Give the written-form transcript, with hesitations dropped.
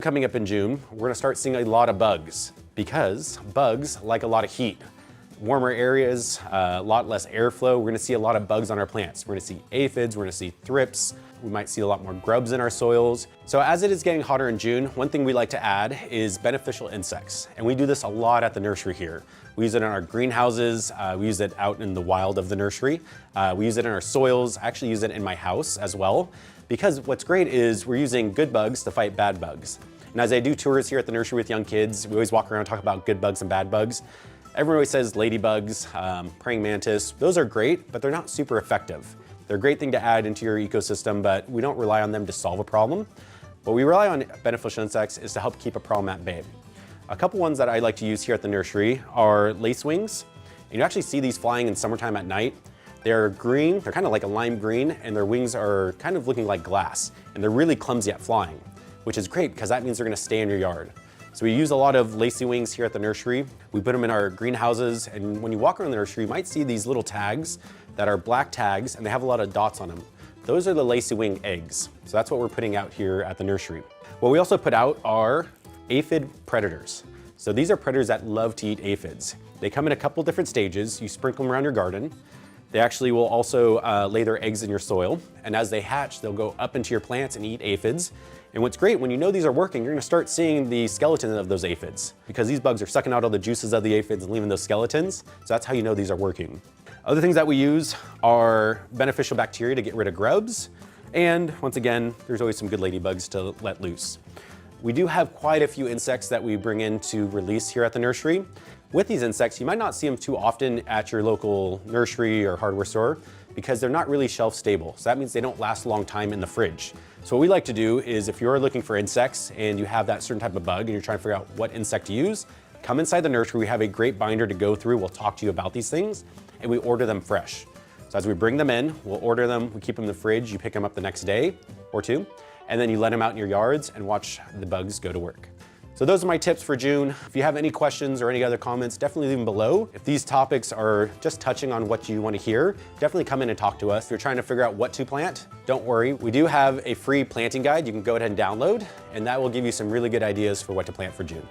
Coming up in June, we're gonna start seeing a lot of bugs because bugs like a lot of heat. Warmer areas, a lot less airflow. We're gonna see a lot of bugs on our plants. We're gonna see aphids, we're gonna see thrips. We might see a lot more grubs in our soils. So as it is getting hotter in June, one thing we like to add is beneficial insects. And we do this a lot at the nursery here. We use it in our greenhouses. We use it out in the wild of the nursery. We use it in our soils. I actually use it in my house as well. Because what's great is we're using good bugs to fight bad bugs. And as I do tours here at the nursery with young kids, we always walk around and talk about good bugs and bad bugs. Everyone always says ladybugs, praying mantis. Those are great, but they're not super effective. They're a great thing to add into your ecosystem, but we don't rely on them to solve a problem. What we rely on beneficial insects is to help keep a problem at bay. A couple ones that I like to use here at the nursery are lacewings. And you actually see these flying in summertime at night. They're green, they're kind of like a lime green, and their wings are kind of looking like glass. And they're really clumsy at flying, which is great because that means they're gonna stay in your yard. So we use a lot of lacewings here at the nursery. We put them in our greenhouses, and when you walk around the nursery, you might see these little tags that are black tags, and they have a lot of dots on them. Those are the lacewing eggs. So that's what we're putting out here at the nursery. What we also put out are aphid predators. So these are predators that love to eat aphids. They come in a couple different stages. You sprinkle them around your garden. They actually will also lay their eggs in your soil. And as they hatch, they'll go up into your plants and eat aphids. And what's great, when you know these are working, you're gonna start seeing the skeleton of those aphids because these bugs are sucking out all the juices of the aphids and leaving those skeletons. So that's how you know these are working. Other things that we use are beneficial bacteria to get rid of grubs. And once again, there's always some good ladybugs to let loose. We do have quite a few insects that we bring in to release here at the nursery. With these insects, you might not see them too often at your local nursery or hardware store because they're not really shelf stable. So that means they don't last a long time in the fridge. So what we like to do is if you're looking for insects and you have that certain type of bug and you're trying to figure out what insect to use, come inside the nursery. We have a great binder to go through. We'll talk to you about these things and we order them fresh. So as we bring them in, we'll order them, we keep them in the fridge, you pick them up the next day or two, and then you let them out in your yards and watch the bugs go to work. So those are my tips for June. If you have any questions or any other comments, definitely leave them below. If these topics are just touching on what you want to hear, definitely come in and talk to us. If you're trying to figure out what to plant, don't worry. We do have a free planting guide you can go ahead and download, and that will give you some really good ideas for what to plant for June.